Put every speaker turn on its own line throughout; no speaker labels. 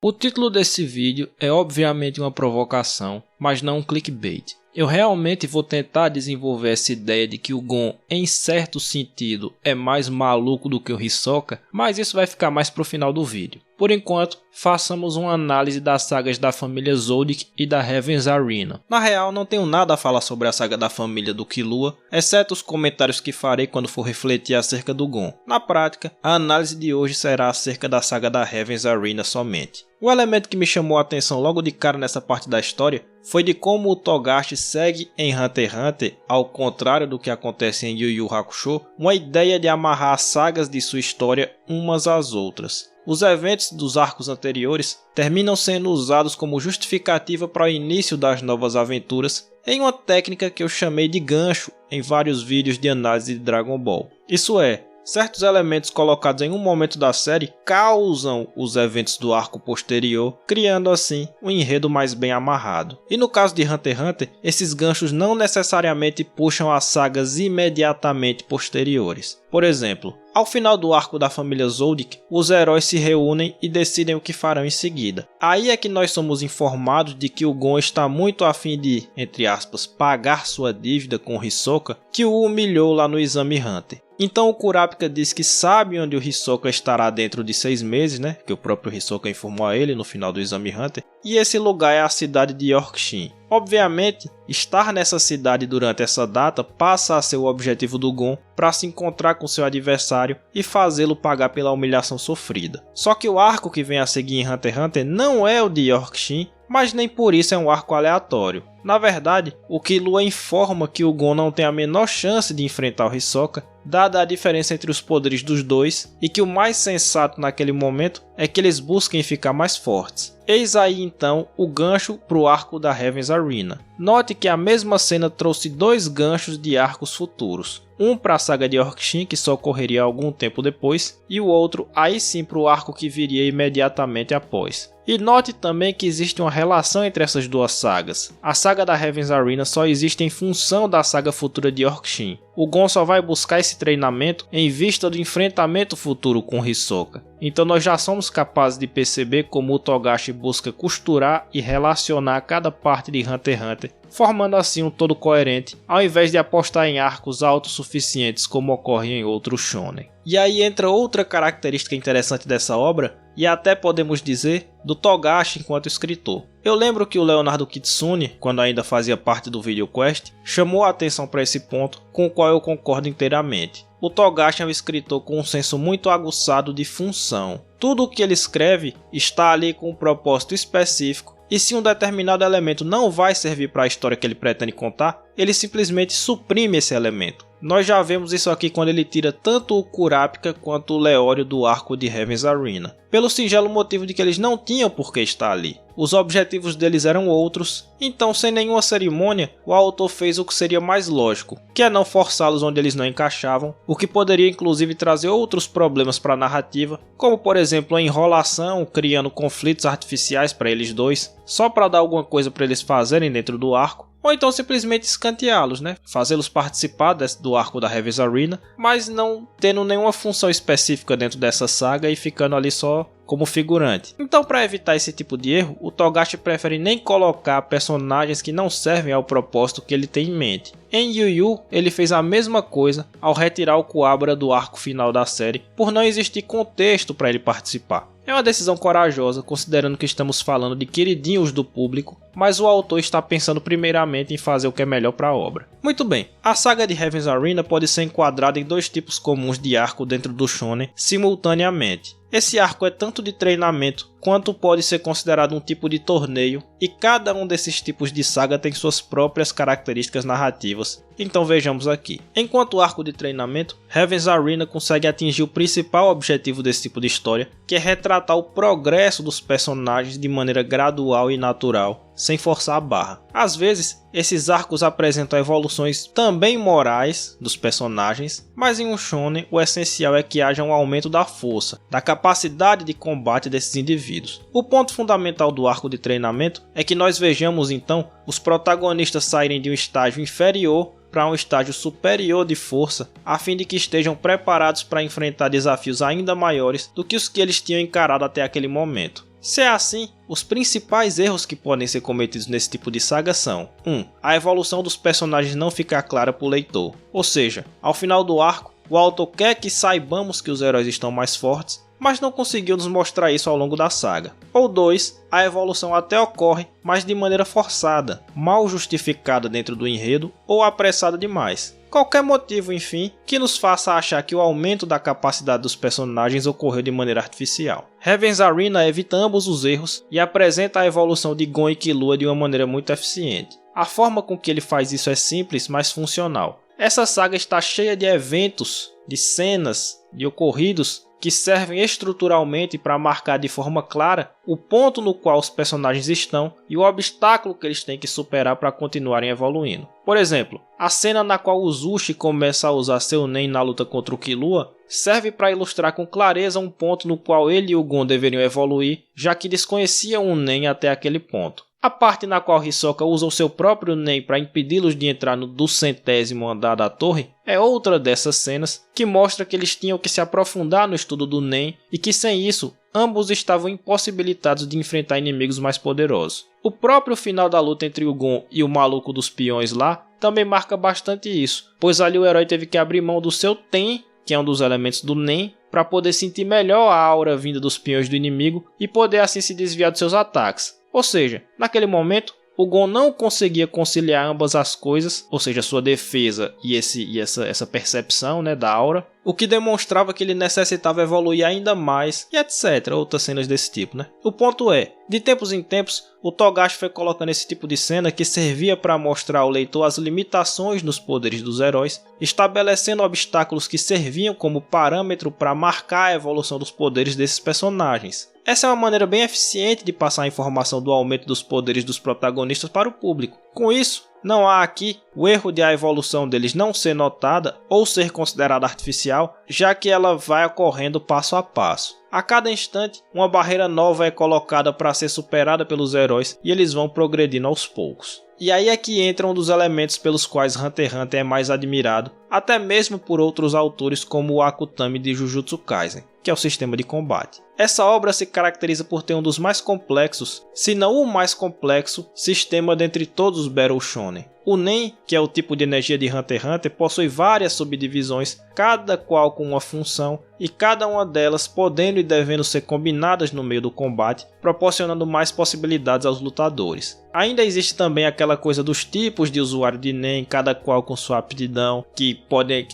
O título desse vídeo é obviamente uma provocação, mas não um clickbait. Eu realmente vou tentar desenvolver essa ideia de que o Gon, em certo sentido, é mais maluco do que o Hisoka, mas isso vai ficar mais pro final do vídeo. Por enquanto, façamos uma análise das sagas da família Zodiac e da Heaven's Arena. Na real, não tenho nada a falar sobre a saga da família do Killua, exceto os comentários que farei quando for refletir acerca do Gon. Na prática, a análise de hoje será acerca da saga da Heaven's Arena somente. O elemento que me chamou a atenção logo de cara nessa parte da história foi de como o Togashi segue em Hunter x Hunter, ao contrário do que acontece em Yu Yu Hakusho, uma ideia de amarrar as sagas de sua história umas às outras. Os eventos dos arcos anteriores terminam sendo usados como justificativa para o início das novas aventuras em uma técnica que eu chamei de gancho em vários vídeos de análise de Dragon Ball. Isso é, certos elementos colocados em um momento da série causam os eventos do arco posterior, criando assim um enredo mais bem amarrado. E no caso de Hunter x Hunter, esses ganchos não necessariamente puxam as sagas imediatamente posteriores. Por exemplo, ao final do arco da família Zodiac, os heróis se reúnem e decidem o que farão em seguida. Aí é que nós somos informados de que o Gon está muito a fim de, entre aspas, pagar sua dívida com o Hisoka, que o humilhou lá no Exame Hunter. Então o Kurapika diz que sabe onde o Hisoka estará dentro de 6 meses, que o próprio Hisoka informou a ele no final do Exame Hunter, e esse lugar é a cidade de Yorkshin. Obviamente, estar nessa cidade durante essa data passa a ser o objetivo do Gon para se encontrar com seu adversário e fazê-lo pagar pela humilhação sofrida. Só que o arco que vem a seguir em Hunter x Hunter não é o de Yorkshin, mas nem por isso é um arco aleatório. Na verdade, o Killua informa que o Gon não tem a menor chance de enfrentar o Hisoka, dada a diferença entre os poderes dos dois, e que o mais sensato naquele momento é que eles busquem ficar mais fortes. Eis aí então o gancho para o arco da Heaven's Arena. Note que a mesma cena trouxe 2 ganchos de arcos futuros. Um para a saga de Yorkshin, que só ocorreria algum tempo depois, e o outro aí sim para o arco que viria imediatamente após. E note também que existe uma relação entre essas duas sagas. A saga da Heaven's Arena só existe em função da saga futura de Yorkshin. O Gon só vai buscar esse treinamento em vista do enfrentamento futuro com Hisoka. Então nós já somos capazes de perceber como o Togashi busca costurar e relacionar cada parte de Hunter x Hunter, formando assim um todo coerente, ao invés de apostar em arcos autossuficientes como ocorre em outros shonen. E aí entra outra característica interessante dessa obra, e até podemos dizer, do Togashi enquanto escritor. Eu lembro que o Leonardo Kitsune, quando ainda fazia parte do VideoQuest, chamou a atenção para esse ponto, com o qual eu concordo inteiramente. O Togashi é um escritor com um senso muito aguçado de função. Tudo o que ele escreve está ali com um propósito específico, e se um determinado elemento não vai servir para a história que ele pretende contar, ele simplesmente suprime esse elemento. Nós já vemos isso aqui quando ele tira tanto o Kurapika quanto o Leório do arco de Heaven's Arena, pelo singelo motivo de que eles não tinham por que estar ali. Os objetivos deles eram outros, então sem nenhuma cerimônia, o autor fez o que seria mais lógico, que é não forçá-los onde eles não encaixavam, o que poderia inclusive trazer outros problemas para a narrativa, como por exemplo a enrolação, criando conflitos artificiais para eles dois, só para dar alguma coisa para eles fazerem dentro do arco, ou então simplesmente escanteá-los, fazê-los participar do arco da Heaven's Arena, mas não tendo nenhuma função específica dentro dessa saga e ficando ali só como figurante. Então, para evitar esse tipo de erro, o Togashi prefere nem colocar personagens que não servem ao propósito que ele tem em mente. Em Yu Yu, ele fez a mesma coisa ao retirar o Kuwabara do arco final da série, por não existir contexto para ele participar. É uma decisão corajosa, considerando que estamos falando de queridinhos do público, mas o autor está pensando primeiramente em fazer o que é melhor para a obra. Muito bem, a saga de Heaven's Arena pode ser enquadrada em 2 tipos comuns de arco dentro do shonen simultaneamente. Esse arco é tanto de treinamento quanto pode ser considerado um tipo de torneio, e cada um desses tipos de saga tem suas próprias características narrativas. Então vejamos aqui. Enquanto o arco de treinamento, Heaven's Arena consegue atingir o principal objetivo desse tipo de história, que é retratar o progresso dos personagens de maneira gradual e natural, sem forçar a barra. Às vezes, esses arcos apresentam evoluções também morais dos personagens, mas em um shonen o essencial é que haja um aumento da força, da capacidade de combate desses indivíduos. O ponto fundamental do arco de treinamento é que nós vejamos então os protagonistas saírem de um estágio inferior para um estágio superior de força, a fim de que estejam preparados para enfrentar desafios ainda maiores do que os que eles tinham encarado até aquele momento. Se é assim, os principais erros que podem ser cometidos nesse tipo de saga são: 1. A evolução dos personagens não ficar clara para o leitor, ou seja, ao final do arco, o autor quer que saibamos que os heróis estão mais fortes, mas não conseguiu nos mostrar isso ao longo da saga. Ou 2. A evolução até ocorre, mas de maneira forçada, mal justificada dentro do enredo ou apressada demais. Qualquer motivo, enfim, que nos faça achar que o aumento da capacidade dos personagens ocorreu de maneira artificial. Heaven's Arena evita ambos os erros e apresenta a evolução de Gon e Killua de uma maneira muito eficiente. A forma com que ele faz isso é simples, mas funcional. Essa saga está cheia de eventos, de cenas, de ocorridos que servem estruturalmente para marcar de forma clara o ponto no qual os personagens estão e o obstáculo que eles têm que superar para continuarem evoluindo. Por exemplo, a cena na qual o Zushi começa a usar seu Nen na luta contra o Killua serve para ilustrar com clareza um ponto no qual ele e o Gon deveriam evoluir, já que desconheciam o Nen até aquele ponto. A parte na qual Hisoka usa o seu próprio Nen para impedi-los de entrar no 200º andar da torre é outra dessas cenas que mostra que eles tinham que se aprofundar no estudo do Nen e que sem isso ambos estavam impossibilitados de enfrentar inimigos mais poderosos. O próprio final da luta entre o Gon e o maluco dos peões lá também marca bastante isso, pois ali o herói teve que abrir mão do seu Ten, que é um dos elementos do Nen, para poder sentir melhor a aura vinda dos peões do inimigo e poder assim se desviar dos seus ataques. Ou seja, naquele momento, o Gon não conseguia conciliar ambas as coisas, ou seja, sua defesa e essa percepção, né, da aura, o que demonstrava que ele necessitava evoluir ainda mais e etc. Outras cenas desse tipo, né? O ponto é, de tempos em tempos, o Togashi foi colocando esse tipo de cena que servia para mostrar ao leitor as limitações nos poderes dos heróis, estabelecendo obstáculos que serviam como parâmetro para marcar a evolução dos poderes desses personagens. Essa é uma maneira bem eficiente de passar a informação do aumento dos poderes dos protagonistas para o público. Com isso, não há aqui o erro de a evolução deles não ser notada ou ser considerada artificial, já que ela vai ocorrendo passo a passo. A cada instante, uma barreira nova é colocada para ser superada pelos heróis e eles vão progredindo aos poucos. E aí é que entra um dos elementos pelos quais Hunter x Hunter é mais admirado, até mesmo por outros autores como o Akutami de Jujutsu Kaisen, que é o sistema de combate. Essa obra se caracteriza por ter um dos mais complexos, se não o mais complexo, sistema dentre todos os Battle Shonen. O Nen, que é o tipo de energia de Hunter x Hunter, possui várias subdivisões, cada qual com uma função, e cada uma delas podendo e devendo ser combinadas no meio do combate, proporcionando mais possibilidades aos lutadores. Ainda existe também aquela coisa dos tipos de usuário de Nen, cada qual com sua aptidão, que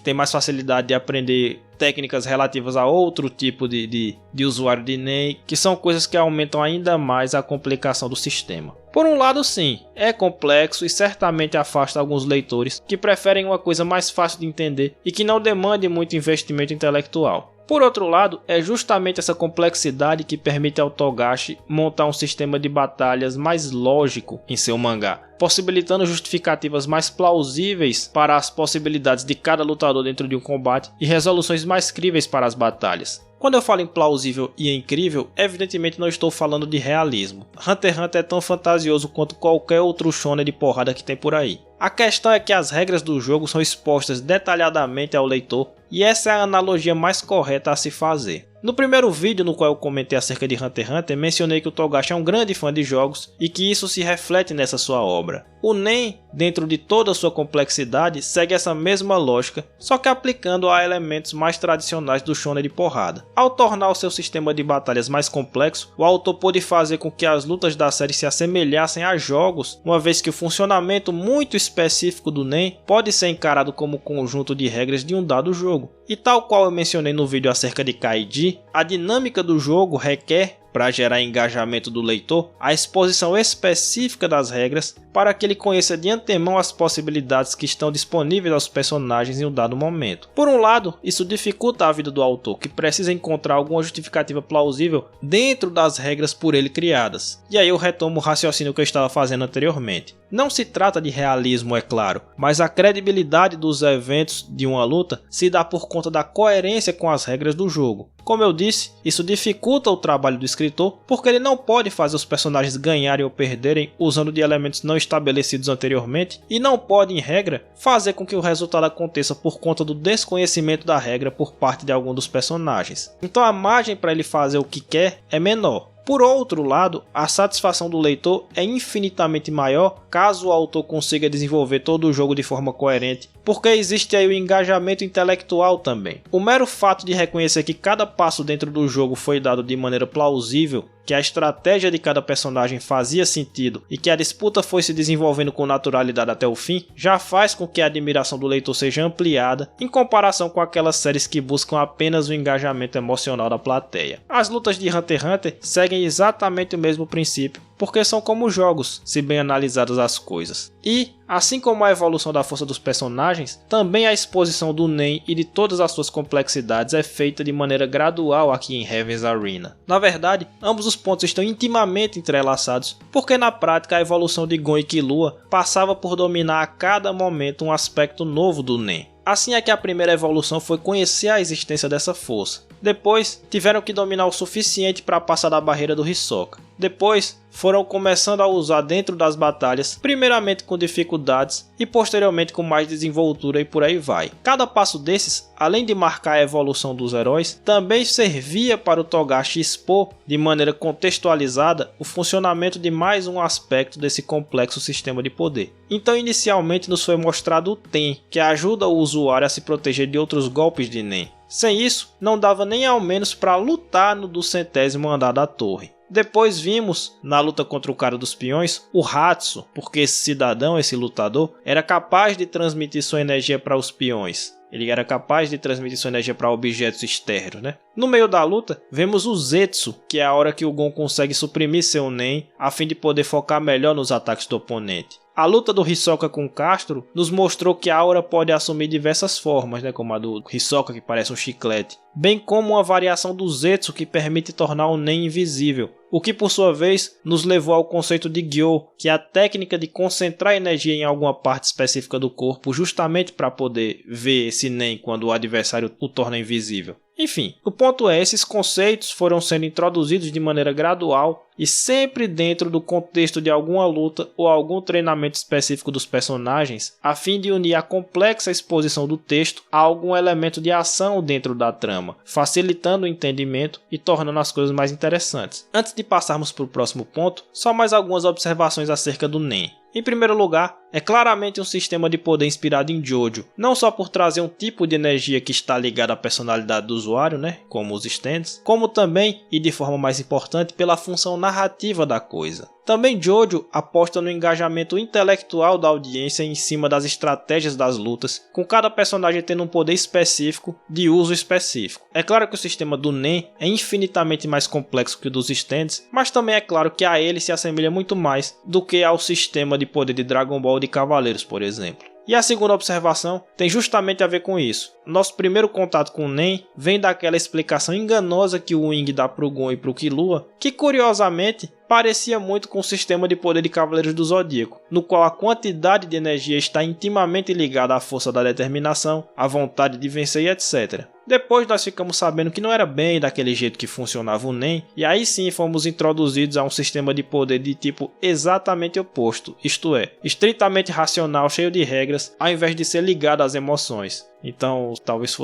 tem mais facilidade de aprender técnicas relativas a outro tipo de usuário de Nen, que são coisas que aumentam ainda mais a complicação do sistema. Por um lado, sim, é complexo e certamente afasta alguns leitores que preferem uma coisa mais fácil de entender e que não demande muito investimento intelectual. Por outro lado, é justamente essa complexidade que permite ao Togashi montar um sistema de batalhas mais lógico em seu mangá, possibilitando justificativas mais plausíveis para as possibilidades de cada lutador dentro de um combate e resoluções mais críveis para as batalhas. Quando eu falo em plausível e incrível, evidentemente não estou falando de realismo. Hunter x Hunter é tão fantasioso quanto qualquer outro shonen de porrada que tem por aí. A questão é que as regras do jogo são expostas detalhadamente ao leitor e essa é a analogia mais correta a se fazer. No primeiro vídeo no qual eu comentei acerca de Hunter x Hunter, mencionei que o Togashi é um grande fã de jogos e que isso se reflete nessa sua obra. O Nen, dentro de toda a sua complexidade, segue essa mesma lógica, só que aplicando a elementos mais tradicionais do shonen de porrada. Ao tornar o seu sistema de batalhas mais complexo, o autor pôde fazer com que as lutas da série se assemelhassem a jogos, uma vez que o funcionamento muito específico do Nen pode ser encarado como conjunto de regras de um dado jogo. E tal qual eu mencionei no vídeo acerca de Kaiji, a dinâmica do jogo requer, para gerar engajamento do leitor, a exposição específica das regras para que ele conheça de antemão as possibilidades que estão disponíveis aos personagens em um dado momento. Por um lado, isso dificulta a vida do autor, que precisa encontrar alguma justificativa plausível dentro das regras por ele criadas. E aí eu retomo o raciocínio que eu estava fazendo anteriormente. Não se trata de realismo, é claro, mas a credibilidade dos eventos de uma luta se dá por conta da coerência com as regras do jogo. Como eu disse, isso dificulta o trabalho do escritor, porque ele não pode fazer os personagens ganharem ou perderem usando de elementos não estabelecidos anteriormente, e não pode, em regra, fazer com que o resultado aconteça por conta do desconhecimento da regra por parte de algum dos personagens. Então a margem para ele fazer o que quer é menor. Por outro lado, a satisfação do leitor é infinitamente maior caso o autor consiga desenvolver todo o jogo de forma coerente, porque existe aí o engajamento intelectual também. O mero fato de reconhecer que cada passo dentro do jogo foi dado de maneira plausível, que a estratégia de cada personagem fazia sentido e que a disputa foi se desenvolvendo com naturalidade até o fim, já faz com que a admiração do leitor seja ampliada em comparação com aquelas séries que buscam apenas o engajamento emocional da plateia. As lutas de Hunter x Hunter seguem exatamente o mesmo princípio, porque são como jogos, se bem analisadas as coisas. E, assim como a evolução da força dos personagens, também a exposição do Nen e de todas as suas complexidades é feita de maneira gradual aqui em Heaven's Arena. Na verdade, ambos os pontos estão intimamente entrelaçados, porque na prática a evolução de Gon e Killua passava por dominar a cada momento um aspecto novo do Nen. Assim é que a primeira evolução foi conhecer a existência dessa força. Depois, tiveram que dominar o suficiente para passar da barreira do Hisoka. Depois, foram começando a usar dentro das batalhas, primeiramente com dificuldades e posteriormente com mais desenvoltura e por aí vai. Cada passo desses, além de marcar a evolução dos heróis, também servia para o Togashi expor, de maneira contextualizada, o funcionamento de mais um aspecto desse complexo sistema de poder. Então inicialmente nos foi mostrado o Ten, que ajuda o usuário a se proteger de outros golpes de Nen. Sem isso, não dava nem ao menos para lutar no do 100º andar da torre. Depois vimos, na luta contra o cara dos peões, o Hatsu, porque esse cidadão, esse lutador, era capaz de transmitir sua energia para os peões. Ele era capaz de transmitir sua energia para objetos externos, né? No meio da luta, vemos o Zetsu, que é a hora que o Gon consegue suprimir seu Nen, a fim de poder focar melhor nos ataques do oponente. A luta do Hisoka com Castro nos mostrou que a aura pode assumir diversas formas, né, como a do Hisoka, que parece um chiclete, bem como uma variação do Zetsu que permite tornar o Nen invisível, o que por sua vez nos levou ao conceito de Gyo, que é a técnica de concentrar energia em alguma parte específica do corpo justamente para poder ver esse Nen quando o adversário o torna invisível. Enfim, o ponto é, esses conceitos foram sendo introduzidos de maneira gradual e sempre dentro do contexto de alguma luta ou algum treinamento específico dos personagens, a fim de unir a complexa exposição do texto a algum elemento de ação dentro da trama, facilitando o entendimento e tornando as coisas mais interessantes. Antes de passarmos para o próximo ponto, só mais algumas observações acerca do Nen. Em primeiro lugar, é claramente um sistema de poder inspirado em Jojo, não só por trazer um tipo de energia que está ligado à personalidade do usuário, né, como os stands, como também, e de forma mais importante, pela função narrativa da coisa. Também Jojo aposta no engajamento intelectual da audiência em cima das estratégias das lutas, com cada personagem tendo um poder específico de uso específico. É claro que o sistema do Nen é infinitamente mais complexo que o dos stands, mas também é claro que a ele se assemelha muito mais do que ao sistema de poder de Dragon Ball de Cavaleiros, por exemplo. E a segunda observação tem justamente a ver com isso. Nosso primeiro contato com o Nen vem daquela explicação enganosa que o Wing dá pro Gon e pro Killua, que curiosamente parecia muito com o sistema de poder de Cavaleiros do Zodíaco, no qual a quantidade de energia está intimamente ligada à força da determinação, à vontade de vencer e etc. Depois nós ficamos sabendo que não era bem daquele jeito que funcionava o Nen, e aí sim fomos introduzidos a um sistema de poder de tipo exatamente oposto, isto é, estritamente racional, cheio de regras, ao invés de ser ligado às emoções. Então, talvez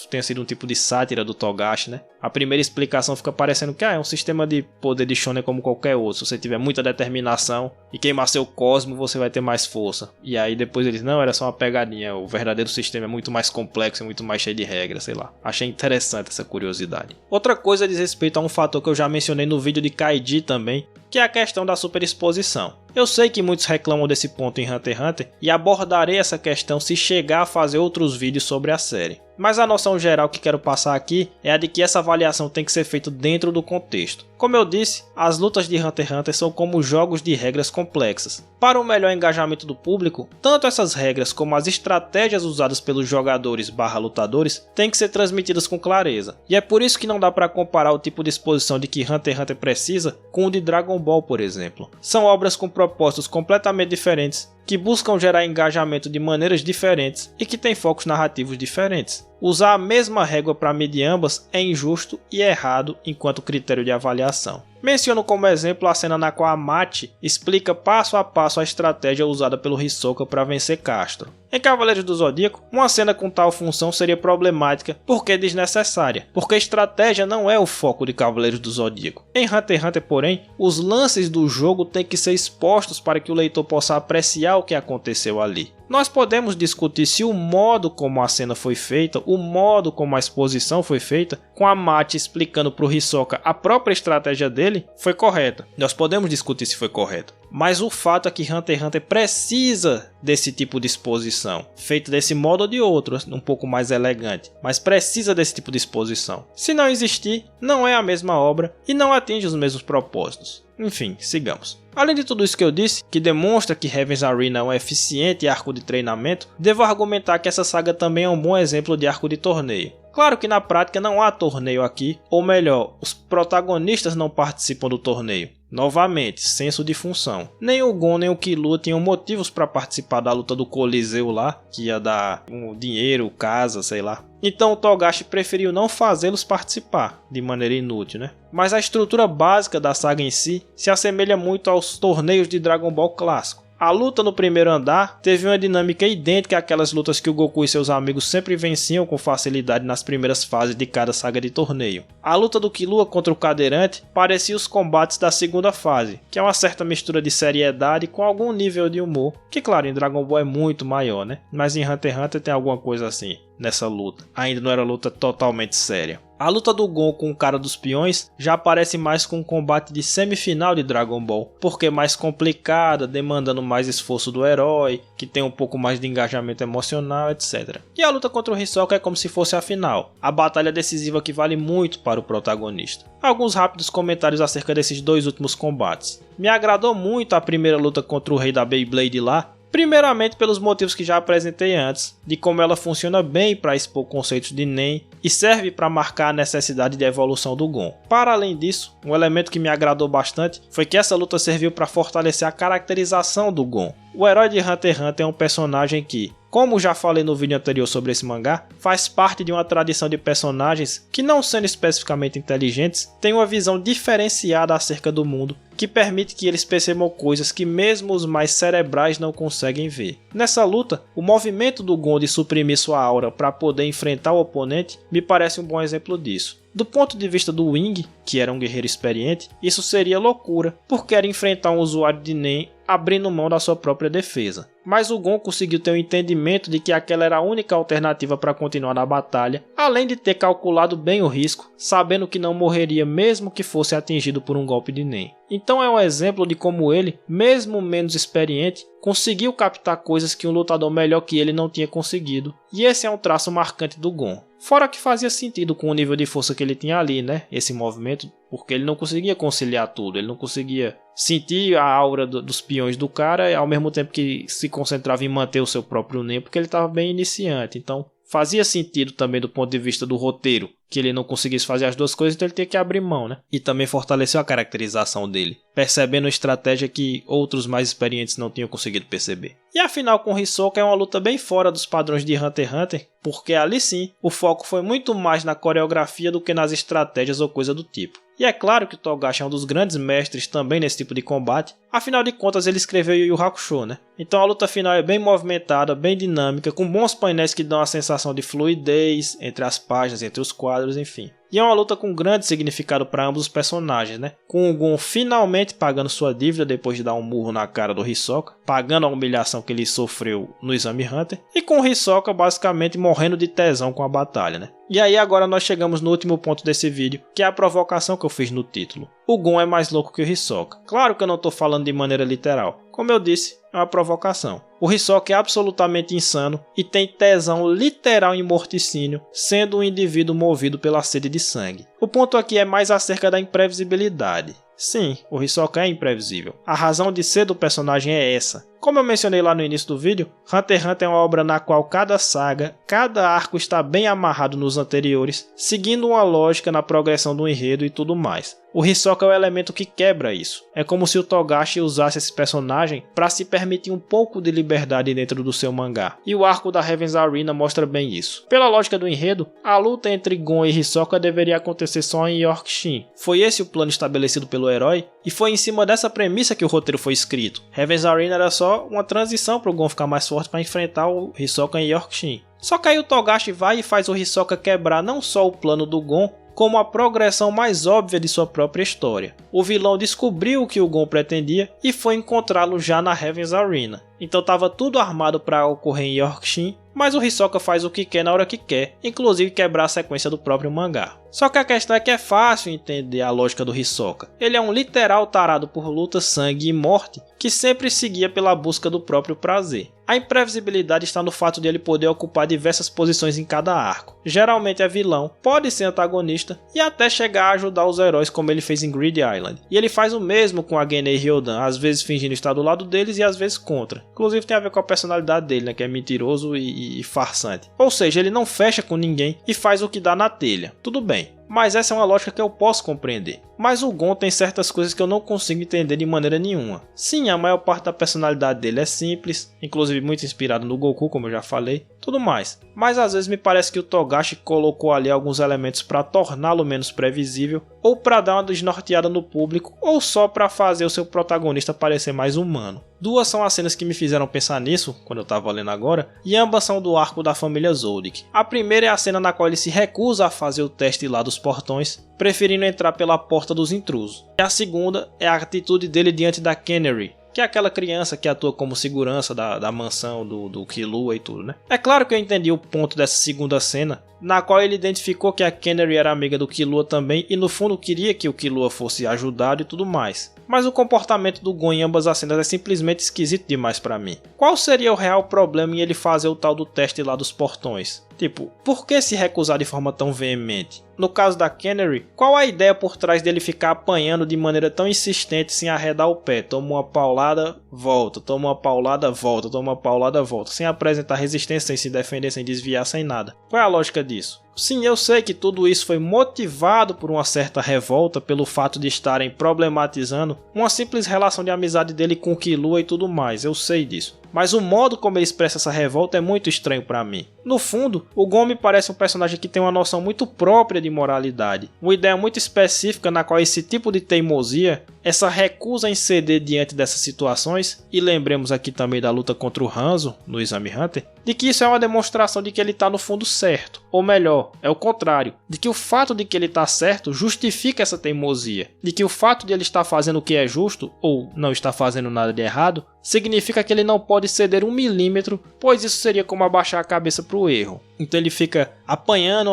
tenha sido um tipo de sátira do Togashi, né? A primeira explicação fica parecendo que é um sistema de poder de shonen como qualquer outro. Se você tiver muita determinação e queimar seu cosmo, você vai ter mais força. E aí depois eles, não, era só uma pegadinha. O verdadeiro sistema é muito mais complexo, muito mais cheio de regras, sei lá. Achei interessante essa curiosidade. Outra coisa diz respeito a um fator que eu já mencionei no vídeo de Kaiji também, que é a questão da superexposição. Eu sei que muitos reclamam desse ponto em Hunter x Hunter e abordarei essa questão se chegar a fazer outros vídeos sobre a série. Mas a noção geral que quero passar aqui é a de que essa avaliação tem que ser feita dentro do contexto. Como eu disse, as lutas de Hunter x Hunter são como jogos de regras complexas. Para o melhor engajamento do público, tanto essas regras como as estratégias usadas pelos jogadores/lutadores têm que ser transmitidas com clareza. E é por isso que não dá para comparar o tipo de exposição de que Hunter x Hunter precisa com o de Dragon Ball, por exemplo. São obras com propósitos completamente diferentes, que buscam gerar engajamento de maneiras diferentes e que têm focos narrativos diferentes. Usar a mesma régua para medir ambas é injusto e errado enquanto critério de avaliação. Menciono como exemplo a cena na qual a Mate explica passo a passo a estratégia usada pelo Hisoka para vencer Castro. Em Cavaleiros do Zodíaco, uma cena com tal função seria problemática porque desnecessária, porque estratégia não é o foco de Cavaleiros do Zodíaco. Em Hunter x Hunter, porém, os lances do jogo têm que ser expostos para que o leitor possa apreciar o que aconteceu ali. Nós podemos discutir se o modo como a cena foi feita, o modo como a exposição foi feita, com a Mate explicando para o Hisoka a própria estratégia dele, foi correta. Nós podemos discutir se foi correto. Mas o fato é que Hunter x Hunter precisa desse tipo de exposição, feita desse modo ou de outro, um pouco mais elegante, mas precisa desse tipo de exposição. Se não existir, não é a mesma obra e não atinge os mesmos propósitos. Enfim, sigamos. Além de tudo isso que eu disse, que demonstra que Heaven's Arena é um eficiente arco de treinamento, devo argumentar que essa saga também é um bom exemplo de arco de torneio. Claro que na prática não há torneio aqui, ou melhor, os protagonistas não participam do torneio. Novamente, senso de função. Nem o Gon nem o Killua tinham motivos para participar da luta do Coliseu lá, que ia dar dinheiro, casa, sei lá. Então o Togashi preferiu não fazê-los participar, de maneira inútil, né? Mas a estrutura básica da saga em si se assemelha muito aos torneios de Dragon Ball clássico. A luta no primeiro andar teve uma dinâmica idêntica àquelas lutas que o Goku e seus amigos sempre venciam com facilidade nas primeiras fases de cada saga de torneio. A luta do Killua contra o Cadeirante parecia os combates da segunda fase, que é uma certa mistura de seriedade com algum nível de humor, que claro, em Dragon Ball é muito maior, né? Mas em Hunter x Hunter tem alguma coisa assim nessa luta. Ainda não era luta totalmente séria. A luta do Gon com o cara dos peões já parece mais com um combate de semifinal de Dragon Ball, porque é mais complicada, demandando mais esforço do herói, que tem um pouco mais de engajamento emocional, etc. E a luta contra o Hisoka é como se fosse a final, a batalha decisiva que vale muito para o protagonista. Alguns rápidos comentários acerca desses dois últimos combates. Me agradou muito a primeira luta contra o rei da Beyblade lá, primeiramente pelos motivos que já apresentei antes, de como ela funciona bem para expor conceitos de Nen e serve para marcar a necessidade de evolução do Gon. Para além disso, um elemento que me agradou bastante foi que essa luta serviu para fortalecer a caracterização do Gon. O herói de Hunter x Hunter é um personagem que, como já falei no vídeo anterior sobre esse mangá, faz parte de uma tradição de personagens que, não sendo especificamente inteligentes, têm uma visão diferenciada acerca do mundo, que permite que eles percebam coisas que mesmo os mais cerebrais não conseguem ver. Nessa luta, o movimento do Gon de suprimir sua aura para poder enfrentar o oponente me parece um bom exemplo disso. Do ponto de vista do Wing, que era um guerreiro experiente, isso seria loucura, porque era enfrentar um usuário de Nen abrindo mão da sua própria defesa. Mas o Gon conseguiu ter o entendimento de que aquela era a única alternativa para continuar na batalha, além de ter calculado bem o risco, sabendo que não morreria mesmo que fosse atingido por um golpe de Nen. Então é um exemplo de como ele, mesmo menos experiente, conseguiu captar coisas que um lutador melhor que ele não tinha conseguido, e esse é um traço marcante do Gon. Fora que fazia sentido com o nível de força que ele tinha ali, né? Esse movimento, porque ele não conseguia conciliar tudo, ele não conseguia sentir a aura dos peões do cara ao mesmo tempo que se concentrava em manter o seu próprio Nen, porque ele estava bem iniciante. Então fazia sentido também do ponto de vista do roteiro que ele não conseguisse fazer as duas coisas, então ele tinha que abrir mão, né? E também fortaleceu a caracterização dele, percebendo a estratégia que outros mais experientes não tinham conseguido perceber. E a final com Hisoka é uma luta bem fora dos padrões de Hunter x Hunter, porque ali sim, o foco foi muito mais na coreografia do que nas estratégias ou coisa do tipo. E é claro que o Togashi é um dos grandes mestres também nesse tipo de combate, afinal de contas ele escreveu Yu Yu Hakusho, né? Então a luta final é bem movimentada, bem dinâmica, com bons painéis que dão a sensação de fluidez entre as páginas, entre os quadros, enfim. E é uma luta com grande significado para ambos os personagens, né? Com o Gon finalmente pagando sua dívida depois de dar um murro na cara do Hisoka, pagando a humilhação que ele sofreu no Exame Hunter, e com o Hisoka basicamente morrendo de tesão com a batalha, né? E aí agora nós chegamos no último ponto desse vídeo, que é a provocação que eu fiz no título. O Gon é mais louco que o Hisoka. Claro que eu não estou falando de maneira literal. Como eu disse, é uma provocação. O Hisoka é absolutamente insano e tem tesão literal em morticínio, sendo um indivíduo movido pela sede de sangue. O ponto aqui é mais acerca da imprevisibilidade. Sim, o Hisoka é imprevisível. A razão de ser do personagem é essa. Como eu mencionei lá no início do vídeo, Hunter x Hunter é uma obra na qual cada saga, cada arco está bem amarrado nos anteriores, seguindo uma lógica na progressão do enredo e tudo mais. O Hisoka é o elemento que quebra isso. É como se o Togashi usasse esse personagem para se permitir um pouco de liberdade liberdade dentro do seu mangá. E o arco da Heaven's Arena mostra bem isso. Pela lógica do enredo, a luta entre Gon e Hisoka deveria acontecer só em York-Shin. Foi esse o plano estabelecido pelo herói, e foi em cima dessa premissa que o roteiro foi escrito. Heaven's Arena era só uma transição para o Gon ficar mais forte para enfrentar o Hisoka em York-Shin. Só que aí o Togashi vai e faz o Hisoka quebrar não só o plano do Gon, como a progressão mais óbvia de sua própria história. O vilão descobriu o que o Gon pretendia e foi encontrá-lo já na Heaven's Arena. Então estava tudo armado para ocorrer em York-Shin, mas o Hisoka faz o que quer na hora que quer, inclusive quebrar a sequência do próprio mangá. Só que a questão é que é fácil entender a lógica do Hisoka. Ele é um literal tarado por luta, sangue e morte, que sempre seguia pela busca do próprio prazer. A imprevisibilidade está no fato de ele poder ocupar diversas posições em cada arco. Geralmente é vilão, pode ser antagonista e até chegar a ajudar os heróis como ele fez em Greed Island. E ele faz o mesmo com a Gene e Ryodan, às vezes fingindo estar do lado deles e às vezes contra. Inclusive tem a ver com a personalidade dele, né, que é mentiroso e farsante. Ou seja, ele não fecha com ninguém e faz o que dá na telha. Tudo bem. Mas essa é uma lógica que eu posso compreender. Mas o Gon tem certas coisas que eu não consigo entender de maneira nenhuma. Sim, a maior parte da personalidade dele é simples, inclusive muito inspirado no Goku, como eu já falei, tudo mais. Mas às vezes me parece que o Togashi colocou ali alguns elementos para torná-lo menos previsível, ou para dar uma desnorteada no público, ou só para fazer o seu protagonista parecer mais humano. Duas são as cenas que me fizeram pensar nisso, quando eu estava lendo agora, e ambas são do arco da família Zoldyck. A primeira é a cena na qual ele se recusa a fazer o teste lá dos portões, preferindo entrar pela porta dos intrusos. E a segunda é a atitude dele diante da Canary, que é aquela criança que atua como segurança da mansão do Killua e tudo, né? É claro que eu entendi o ponto dessa segunda cena, na qual ele identificou que a Canary era amiga do Killua também e no fundo queria que o Killua fosse ajudado e tudo mais. Mas o comportamento do Gon em ambas as cenas é simplesmente esquisito demais pra mim. Qual seria o real problema em ele fazer o tal do teste lá dos portões? Tipo, por que se recusar de forma tão veemente? No caso da Canary, qual a ideia por trás dele ficar apanhando de maneira tão insistente sem arredar o pé? Toma uma paulada, volta, toma uma paulada, volta, toma uma paulada, volta, sem apresentar resistência, sem se defender, sem desviar, sem nada. Qual é a lógica disso? Sim, eu sei que tudo isso foi motivado por uma certa revolta pelo fato de estarem problematizando uma simples relação de amizade dele com o Killua e tudo mais, eu sei disso. Mas o modo como ele expressa essa revolta é muito estranho pra mim. No fundo, o Gon me parece um personagem que tem uma noção muito própria de moralidade, uma ideia muito específica na qual esse tipo de teimosia, essa recusa em ceder diante dessas situações, e lembremos aqui também da luta contra o Hanzo no Exame Hunter, de que isso é uma demonstração de que ele está no fundo certo, ou melhor, é o contrário, de que o fato de que ele está certo justifica essa teimosia, de que o fato de ele estar fazendo o que é justo, ou não estar fazendo nada de errado, significa que ele não pode ceder 1 milímetro, pois isso seria como abaixar a cabeça para o erro. Então ele fica apanhando,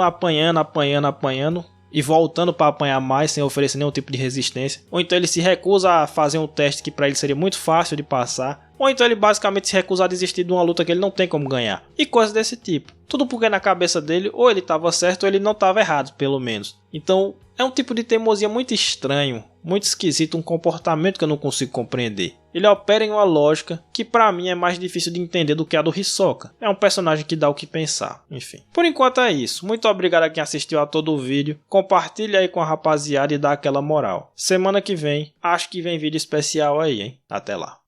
e voltando para apanhar mais sem oferecer nenhum tipo de resistência. Ou então ele se recusa a fazer um teste que para ele seria muito fácil de passar. Ou então ele basicamente se recusa a desistir de uma luta que ele não tem como ganhar. E coisas desse tipo. Tudo porque na cabeça dele ou ele estava certo ou ele não estava errado, pelo menos. Então é um tipo de teimosia muito estranho, muito esquisito, um comportamento que eu não consigo compreender. Ele opera em uma lógica que pra mim é mais difícil de entender do que a do Hisoka. É um personagem que dá o que pensar, enfim. Por enquanto é isso. Muito obrigado a quem assistiu a todo o vídeo. Compartilha aí com a rapaziada e dá aquela moral. Semana que vem, acho que vem vídeo especial aí, hein? Até lá.